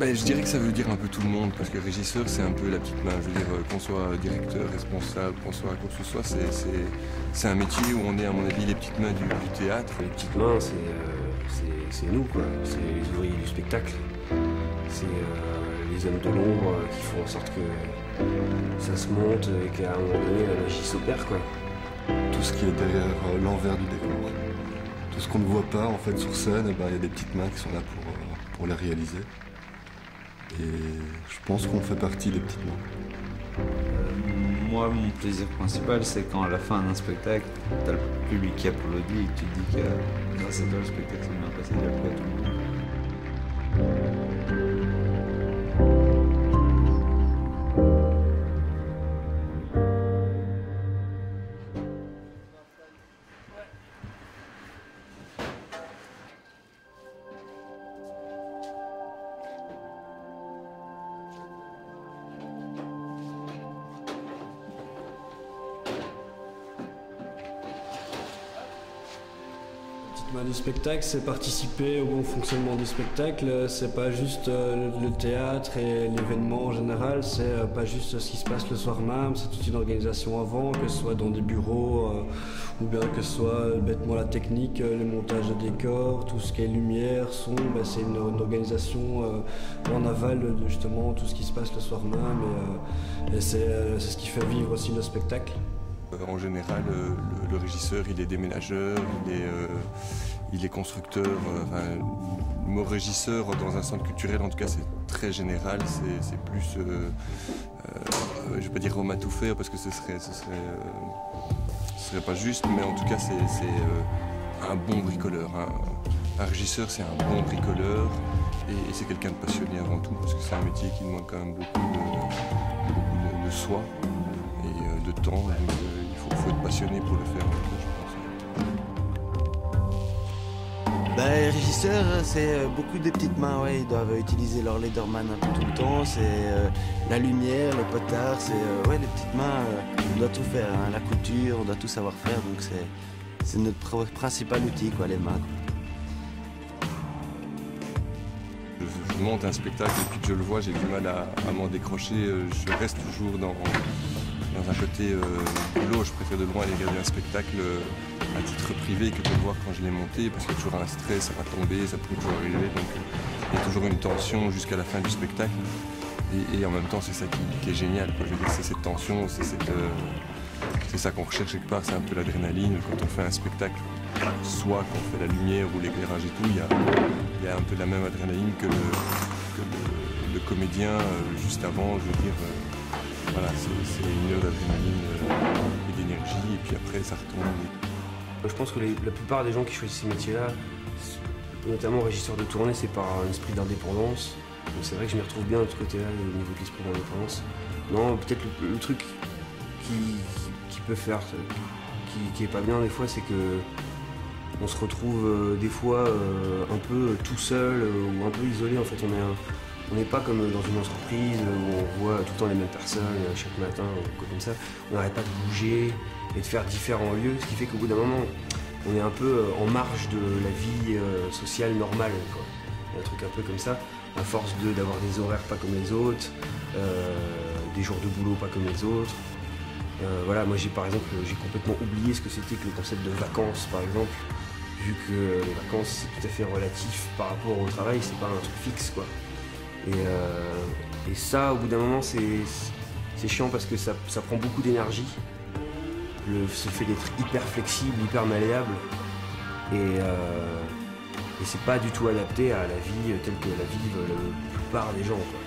Ben, je dirais que ça veut dire un peu tout le monde, parce que régisseur, c'est un peu la petite main. Je veux dire, qu'on soit directeur, responsable, qu'on soit quoi que ce soit, c'est un métier où on est, à mon avis, les petites mains du théâtre. Les petites mains, c'est nous, quoi. C'est les ouvriers du spectacle. C'est les hommes de l'ombre qui font en sorte que ça se monte et qu'à un moment donné, la magie s'opère, quoi. Tout ce qui est derrière l'envers du décor. Tout ce qu'on ne voit pas, en fait, sur scène, eh ben, il y a des petites mains qui sont là pour les réaliser. Et je pense qu'on fait partie des petites mains. Moi, mon plaisir principal, c'est quand à la fin d'un spectacle, t'as le public qui applaudit et tu te dis que grâce à toi, le spectacle s'est bien passé, il y a pas tout le monde. Du spectacle, c'est participer au bon fonctionnement du spectacle. C'est pas juste le théâtre et l'événement en général, c'est pas juste ce qui se passe le soir même, c'est toute une organisation avant, que ce soit dans des bureaux ou bien que ce soit bêtement la technique, le montage de décors, tout ce qui est lumière, son, c'est une organisation en aval de justement tout ce qui se passe le soir même et c'est ce qui fait vivre aussi le spectacle. En général, le régisseur, il est déménageur, il est constructeur. Le mot régisseur, dans un centre culturel, en tout cas, c'est très général. C'est plus, je ne vais pas dire homme à tout faire, parce que ce serait pas juste, mais en tout cas, c'est un bon bricoleur. Un régisseur, c'est un bon bricoleur, et c'est quelqu'un de passionné avant tout, parce que c'est un métier qui demande quand même beaucoup de soi et de temps. Donc, il faut être passionné pour le faire, je pense. Les régisseurs, c'est beaucoup de petites mains, ouais. Ils doivent utiliser leur leaderman un peu tout le temps. C'est la lumière, le potard, c'est les petites mains. On doit tout faire, hein. La couture, on doit tout savoir faire. Donc c'est notre principal outil, quoi, les mains. Je monte un spectacle et puis que je le vois, j'ai du mal à m'en décrocher. Je reste toujours dans un côté boulot. Je préfère de loin aller regarder un spectacle à titre privé que de le voir quand je l'ai monté, parce qu'il y a toujours un stress, ça va tomber, ça peut toujours arriver. Donc il y a toujours une tension jusqu'à la fin du spectacle. Et en même temps, c'est ça qui est génial, quoi. Je veux dire, c'est cette tension, c'est ça qu'on recherche quelque part, c'est un peu l'adrénaline. Quand on fait un spectacle, soit qu'on fait la lumière ou l'éclairage et tout, il y a un peu la même adrénaline que le comédien juste avant. Je veux dire, voilà, c'est une heure d'adrénaline et d'énergie, et puis après ça retombe. Je pense que la plupart des gens qui choisissent ces métiers-là, notamment régisseurs de tournée, c'est par un esprit d'indépendance. Donc c'est vrai que je m'y retrouve bien de ce côté-là, au niveau de l'esprit d'indépendance. Non, peut-être le truc qui peut faire, qui est pas bien des fois, c'est que on se retrouve des fois un peu tout seul ou un peu isolé. En fait, on n'est pas comme dans une entreprise où on voit tout le temps les mêmes personnes chaque matin, comme ça. On n'arrête pas de bouger et de faire différents lieux, ce qui fait qu'au bout d'un moment, on est un peu en marge de la vie sociale normale, quoi. Il y a un truc un peu comme ça, à force d'avoir des horaires pas comme les autres, des jours de boulot pas comme les autres. Voilà, moi par exemple, j'ai complètement oublié ce que c'était que le concept de vacances, par exemple, vu que les vacances c'est tout à fait relatif par rapport au travail, c'est pas un truc fixe, quoi. Et ça, au bout d'un moment, c'est chiant parce que ça prend beaucoup d'énergie. Ce fait d'être hyper flexible, hyper malléable. Et c'est pas du tout adapté à la vie telle que la vivent la plupart des gens, quoi.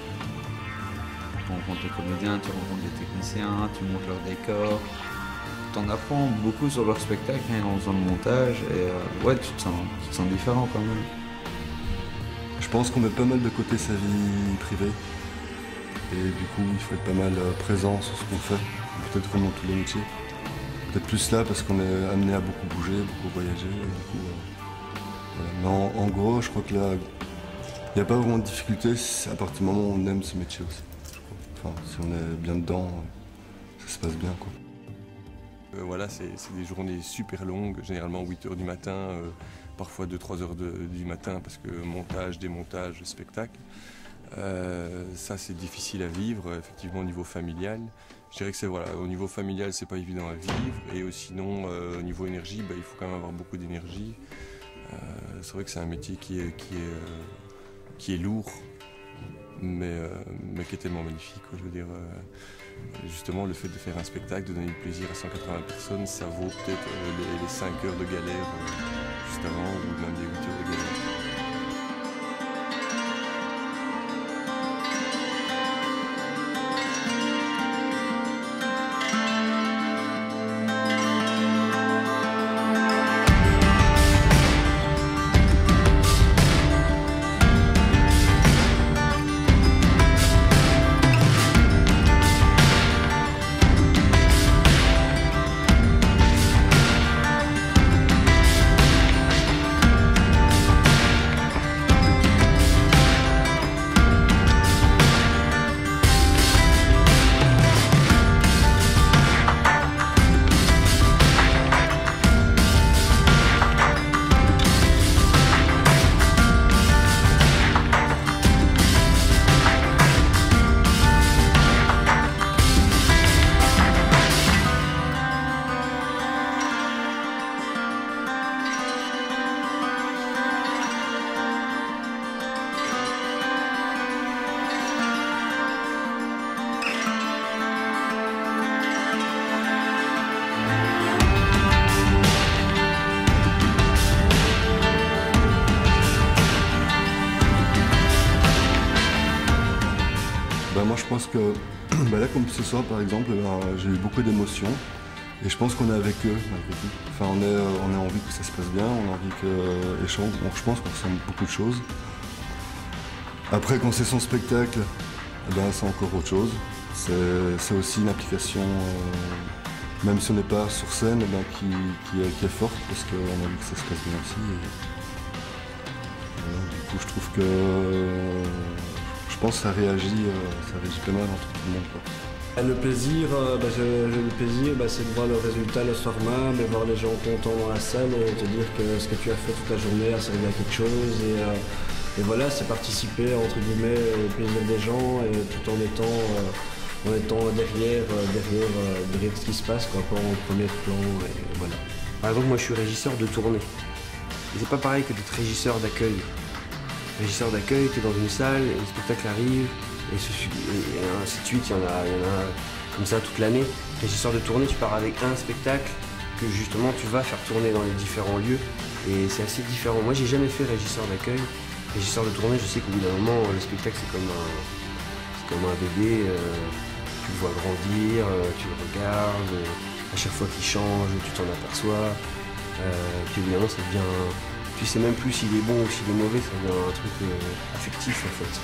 Tu rencontres les comédiens, tu rencontres les techniciens, tu montes leur décor. T'en apprends beaucoup sur leur spectacle en faisant le montage. Et ouais, tu te sens différent quand même. Je pense qu'on met pas mal de côté sa vie privée. Et du coup, il faut être pas mal présent sur ce qu'on fait. Peut-être comme dans tous les métiers. Peut-être plus là parce qu'on est amené à beaucoup bouger, beaucoup voyager. Et du coup, voilà. Mais en gros, je crois que là, il n'y a pas vraiment de difficulté à partir du moment où on aime ce métier aussi. Enfin, si on est bien dedans, ça se passe bien, quoi. Voilà, c'est des journées super longues, généralement 8 h du matin, parfois 2-3 h du matin, parce que montage, démontage, spectacle. Ça c'est difficile à vivre, effectivement au niveau familial. Je dirais que c'est voilà, au niveau familial c'est pas évident à vivre et sinon au niveau énergie, il faut quand même avoir beaucoup d'énergie. C'est vrai que c'est un métier qui est lourd, mais qui est tellement magnifique. Je veux dire, justement le fait de faire un spectacle, de donner du plaisir à 180 personnes, ça vaut peut-être les 5 heures de galère juste avant ou même les 8 heures de galère. Moi je pense que là comme ce soir par exemple, j'ai eu beaucoup d'émotions et je pense qu'on est avec eux malgré tout. Enfin on a envie que ça se passe bien, on a envie qu'ils chantent, donc je pense qu'on ressent beaucoup de choses. Après quand c'est son spectacle, c'est encore autre chose. C'est aussi une application, même si on n'est pas sur scène, qui est forte parce qu'on a envie que ça se passe bien aussi. Et voilà, du coup je trouve que je pense que ça réagit pas mal entre tout le monde, quoi. Le plaisir, c'est de voir le résultat le soir même et voir les gens contents dans la salle et te dire que ce que tu as fait toute la journée a servi à quelque chose. Et voilà, c'est participer entre guillemets au plaisir des gens et tout en étant derrière ce qui se passe, quoi, pas en premier plan. Et voilà. Par exemple, moi je suis régisseur de tournée. Et c'est pas pareil que d'être régisseur d'accueil. Régisseur d'accueil, tu es dans une salle, et le spectacle arrive, et ainsi de suite, il y en a comme ça toute l'année. Régisseur de tournée, tu pars avec un spectacle que justement tu vas faire tourner dans les différents lieux, et c'est assez différent. Moi j'ai jamais fait régisseur d'accueil. Régisseur de tournée, je sais qu'au bout d'un moment, le spectacle c'est comme un bébé, tu le vois grandir, tu le regardes, à chaque fois qu'il change, tu t'en aperçois, puis évidemment ça devient... Tu sais même plus s'il est bon ou s'il est mauvais, ça devient un truc affectif en fait.